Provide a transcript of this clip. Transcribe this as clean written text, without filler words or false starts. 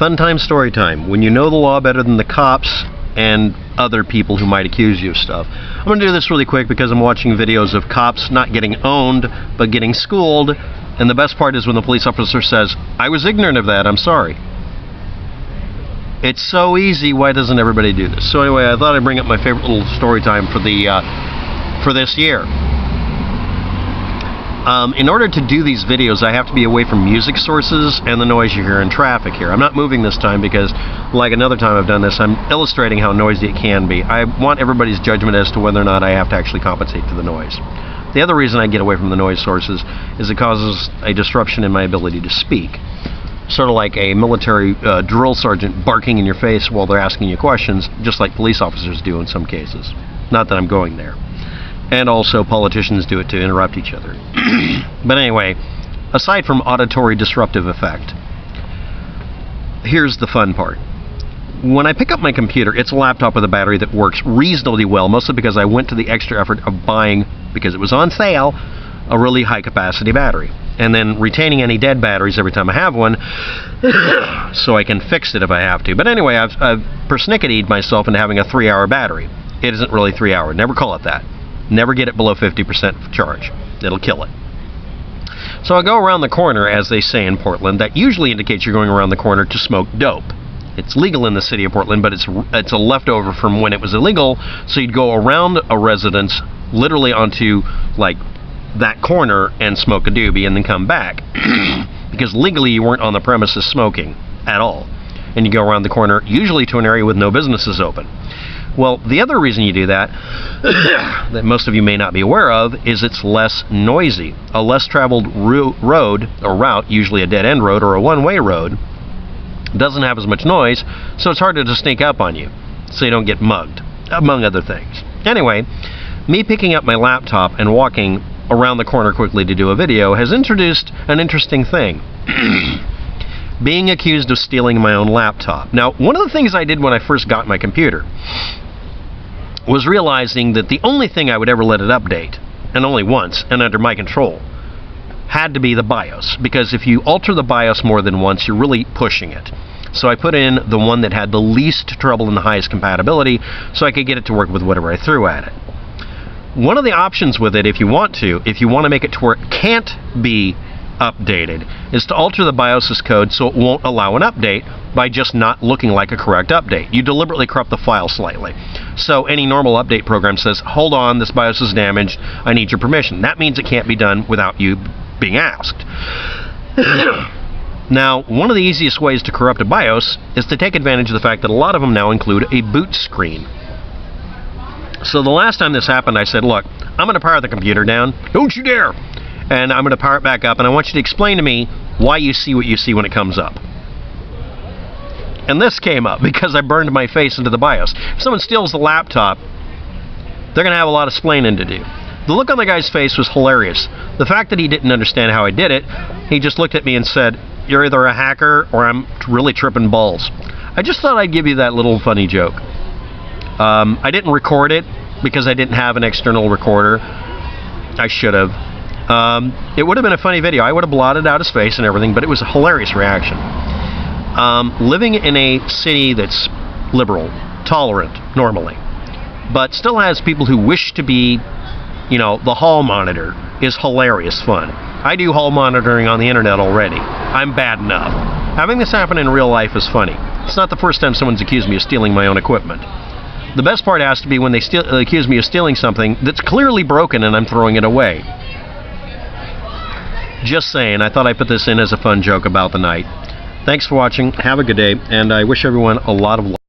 Fun time, story time. When you know the law better than the cops and other people who might accuse you of stuff. I'm going to do this really quick because I'm watching videos of cops not getting owned, but getting schooled. And the best part is when the police officer says, "I was ignorant of that, I'm sorry." It's so easy, why doesn't everybody do this? So anyway, I thought I'd bring up my favorite little story time for this year. In order to do these videos, I have to be away from music sources and the noise you hear in traffic here. I'm not moving this time because, like another time I've done this, I'm illustrating how noisy it can be. I want everybody's judgment as to whether or not I have to actually compensate for the noise. The other reason I get away from the noise sources is it causes a disruption in my ability to speak. Sort of like a military drill sergeant barking in your face while they're asking you questions, just like police officers do in some cases. Not that I'm going there. And also politicians do it to interrupt each other. But anyway, aside from auditory disruptive effect, here's the fun part. When I pick up my computer, it's a laptop with a battery that works reasonably well, mostly because I went to the extra effort of buying, because it was on sale, a really high capacity battery. And then retaining any dead batteries every time I have one, so I can fix it if I have to. But anyway, I've persnicketied myself into having a 3-hour battery. It isn't really 3 hour. Never call it that. Never get it below 50% charge. It'll kill it. So I go around the corner, as they say in Portland. That usually indicates you're going around the corner to smoke dope. It's legal in the city of Portland, but it's a leftover from when it was illegal. So you'd go around a residence, literally onto, like, that corner and smoke a doobie and then come back. Because legally you weren't on the premises smoking at all. And you go around the corner, usually to an area with no businesses open. Well, the other reason you do that, that most of you may not be aware of, is it's less noisy. A less traveled road, or route, usually a dead-end road or a one-way road, doesn't have as much noise, so it's harder to sneak up on you, so you don't get mugged, among other things. Anyway, me picking up my laptop and walking around the corner quickly to do a video has introduced an interesting thing. Being accused of stealing my own laptop. Now, one of the things I did when I first got my computer was realizing that the only thing I would ever let it update, and only once, and under my control, had to be the BIOS. Because if you alter the BIOS more than once, you're really pushing it. So I put in the one that had the least trouble and the highest compatibility, so I could get it to work with whatever I threw at it. One of the options with it, if you want to make it to where it can't be updated, is to alter the BIOS's code so it won't allow an update by just not looking like a correct update. You deliberately corrupt the file slightly. So any normal update program says, "Hold on, this BIOS is damaged, I need your permission." That means it can't be done without you being asked. Now, one of the easiest ways to corrupt a BIOS is to take advantage of the fact that a lot of them now include a boot screen. So the last time this happened, I said, "Look, I'm going to power the computer down. Don't you dare! And I'm going to power it back up, and I want you to explain to me why you see what you see when it comes up." And this came up because I burned my face into the BIOS. If someone steals the laptop, they're going to have a lot of splaining to do. The look on the guy's face was hilarious. The fact that he didn't understand how I did it, he just looked at me and said, "You're either a hacker or I'm really tripping balls." I just thought I'd give you that little funny joke. I didn't record it because I didn't have an external recorder. I should have. It would have been a funny video. I would have blotted out his face and everything, but it was a hilarious reaction. Living in a city that's liberal, tolerant, normally, but still has people who wish to be, the hall monitor, is hilarious fun. I do hall monitoring on the internet already. I'm bad enough. Having this happen in real life is funny. It's not the first time someone's accused me of stealing my own equipment. The best part has to be when they accuse me of stealing something that's clearly broken and I'm throwing it away. Just saying, I thought I'd put this in as a fun joke about the night. Thanks for watching, have a good day, and I wish everyone a lot of luck.